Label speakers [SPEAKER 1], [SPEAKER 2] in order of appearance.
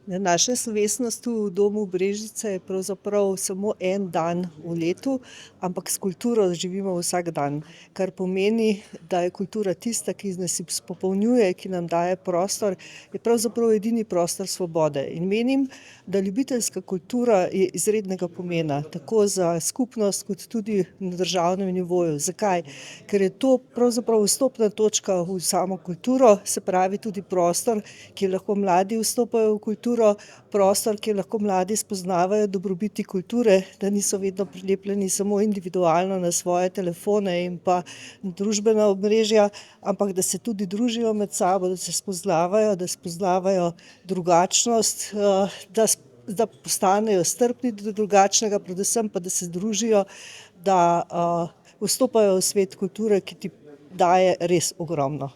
[SPEAKER 1] Naša slovesnost v domu Brežice je pravzaprav samo en dan v letu, ampak s kulturo živimo vsak dan, kar pomeni, da je kultura tista, ki nas izpopolnjuje, ki nam daje prostor, je pravzaprav edini prostor svobode. In menim, da ljubiteljska kultura je izrednega pomena, tako za skupnost kot tudi na državnem nivoju. Zakaj? Ker je to pravzaprav vstopna točka v samo kulturo, se pravi tudi prostor, kjer lahko mladi vstopajo v kulturo, prostor, kjer lahko mladi spoznavajo dobrobiti kulture, da niso vedno prilepljeni samo individualno na svoje telefone in pa družbena omrežja, ampak da se tudi družijo med sabo, da se spoznavajo, da spoznavajo drugačnost, da postanejo strpni do drugačnega, predvsem pa, da se družijo, da vstopajo v svet kulture, ki ti daje res ogromno.